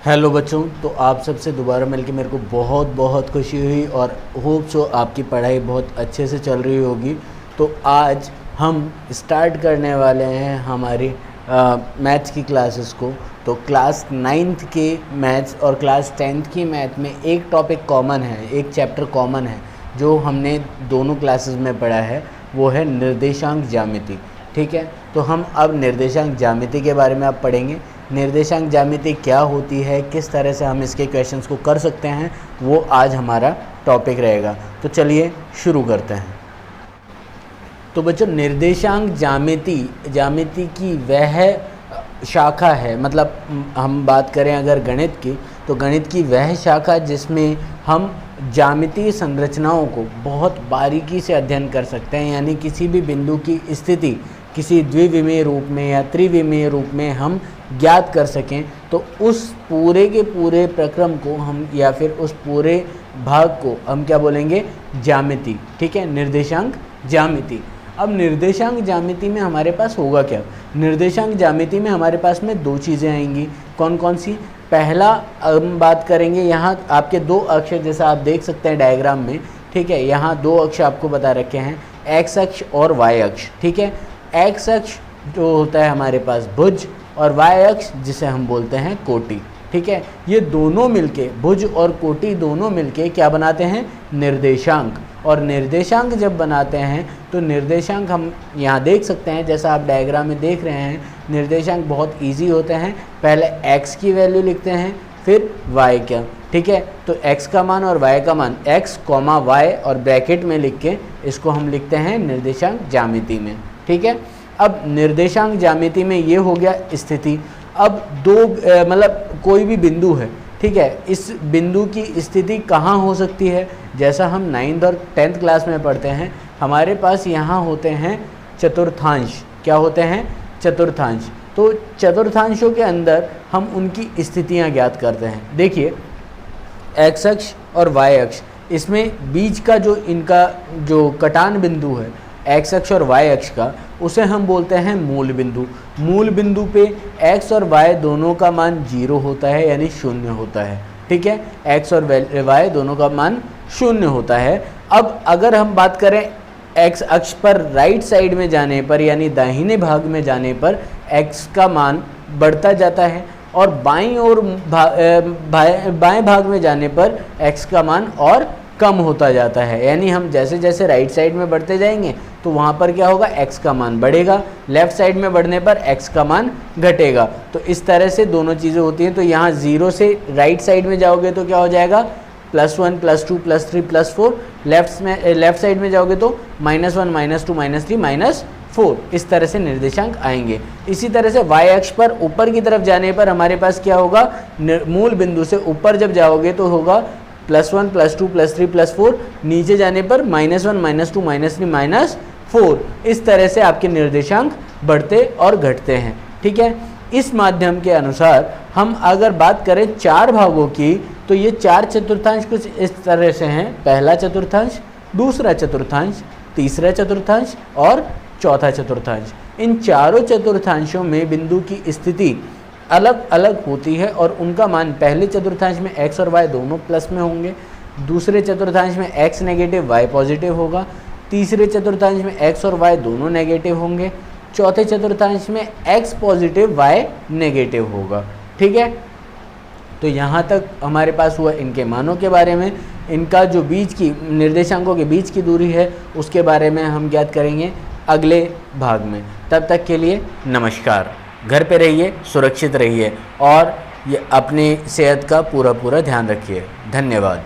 Hello बच्चों, तो आप सबसे दोबारा मिलके मेरे को बहुत बहुत खुशी हुई और होप सो आपकी पढ़ाई बहुत अच्छे से चल रही होगी। तो आज हम स्टार्ट करने वाले हैं हमारी मैथ्स की क्लासेस को। तो क्लास 9th के मैथ्स और क्लास 10th की मैथ में एक टॉपिक कॉमन है, एक चैप्टर कॉमन है जो हमने दोनों क्लासेस में पढ़ा है, वो है निर्देशांक ज्यामिति। ठीक है, तो हम अब निर्देशांक ज्यामिति के बारे में अब पढ़ेंगे। निर्देशांक ज्यामिति क्या होती है, किस तरह से हम इसके क्वेश्चंस को कर सकते हैं, वो आज हमारा टॉपिक रहेगा। तो चलिए शुरू करते हैं। तो बच्चों, निर्देशांक ज्यामिति की वह शाखा है, मतलब हम बात करें अगर गणित की, तो गणित की वह शाखा जिसमें हम ज्यामितीय संरचनाओं को बहुत बारीकी से अध्ययन कर सकते हैं। यानी किसी भी बिंदु की स्थिति किसी द्विविमीय रूप में या त्रिविमीय रूप में हम ज्ञात कर सकें, तो उस पूरे के पूरे प्रक्रम को हम या फिर उस पूरे भाग को हम क्या बोलेंगे, ज्यामिति। ठीक है, निर्देशांक ज्यामिति। अब निर्देशांक ज्यामिति में हमारे पास होगा क्या? निर्देशांक ज्यामिति में हमारे पास में दो चीज़ें आएंगी। कौन कौन सी? पहला हम बात करेंगे, यहाँ आपके दो अक्ष जैसा आप देख सकते हैं डायग्राम में। ठीक है, यहाँ दो अक्ष आपको बता रखे हैं, एक्स अक्ष और वाई अक्ष। ठीक है, एक्स अक्ष जो होता है हमारे पास भुज, और वाई अक्ष जिसे हम बोलते हैं कोटि। ठीक है, ये दोनों मिलके, भुज और कोटि दोनों मिलके क्या बनाते हैं? निर्देशांक। और निर्देशांक जब बनाते हैं तो निर्देशांक हम यहाँ देख सकते हैं, जैसा आप डायग्राम में देख रहे हैं, निर्देशांक बहुत इजी होते हैं। पहले x की वैल्यू लिखते हैं, फिर y का। ठीक है, तो x का मान और y का मान, x, y और ब्रैकेट में लिख के इसको हम लिखते हैं निर्देशांक ज्यामिति में। ठीक है, अब निर्देशांक ज्यामिति में ये हो गया स्थिति। अब दो मतलब कोई भी बिंदु है, ठीक है, इस बिंदु की स्थिति कहाँ हो सकती है? जैसा हम 9th और 10th क्लास में पढ़ते हैं, हमारे पास यहाँ होते हैं चतुर्थांश। क्या होते हैं? चतुर्थांश। तो चतुर्थांशों के अंदर हम उनकी स्थितियाँ ज्ञात करते हैं। देखिए, एक्स अक्ष और वाई अक्ष, इसमें बीच का जो इनका जो कटान बिंदु है एक्स अक्ष और वाई अक्ष का, उसे हम बोलते हैं मूल बिंदु। मूल बिंदु पे एक्स और वाई दोनों का मान 0 होता है, यानी 0 होता है। ठीक है, एक्स और वाई दोनों का मान 0 होता है। अब अगर हम बात करें एक्स अक्ष पर राइट साइड में जाने पर, यानी दाहिने भाग में जाने पर एक्स का मान बढ़ता जाता है, और बाईं ओर बाएं भाग में जाने पर एक्स का मान और कम होता जाता है। यानी हम जैसे जैसे राइट साइड में बढ़ते जाएंगे तो वहाँ पर क्या होगा, एक्स का मान बढ़ेगा, लेफ्ट साइड में बढ़ने पर एक्स का मान घटेगा। तो इस तरह से दोनों चीज़ें होती हैं। तो यहाँ 0 से राइट साइड में जाओगे तो क्या हो जाएगा, +1 +2 +3 +4। लेफ्ट साइड में जाओगे तो -1 -2 -3 -4। इस तरह से निर्देशांक आएंगे। इसी तरह से y अक्ष पर ऊपर की तरफ जाने पर हमारे पास क्या होगा, मूल बिंदु से ऊपर जब जाओगे तो होगा +1 +2 +3 +4। नीचे जाने पर -1 -2 -3 -4। इस तरह से आपके निर्देशांक बढ़ते और घटते हैं। ठीक है, इस माध्यम के अनुसार हम अगर बात करें 4 भागों की, तो ये 4 चतुर्थांश कुछ इस तरह से हैं। पहला चतुर्थांश, दूसरा चतुर्थांश, तीसरा चतुर्थांश और चौथा चतुर्थांश। इन चारों चतुर्थांशों में बिंदु की स्थिति अलग अलग होती है और उनका मान पहले चतुर्थांश में x और y दोनों प्लस में होंगे, दूसरे चतुर्थांश में x नेगेटिव y पॉजिटिव होगा, तीसरे चतुर्थांश में x और y दोनों नेगेटिव होंगे, चौथे चतुर्थांश में x पॉजिटिव y नेगेटिव होगा। ठीक है, तो यहाँ तक हमारे पास हुआ इनके मानों के बारे में। इनका जो बीच की निर्देशांकों के बीच की दूरी है उसके बारे में हम ज्ञात करेंगे अगले भाग में। तब तक के लिए नमस्कार। घर पे रहिए, सुरक्षित रहिए और ये अपनी सेहत का पूरा ध्यान रखिए। धन्यवाद।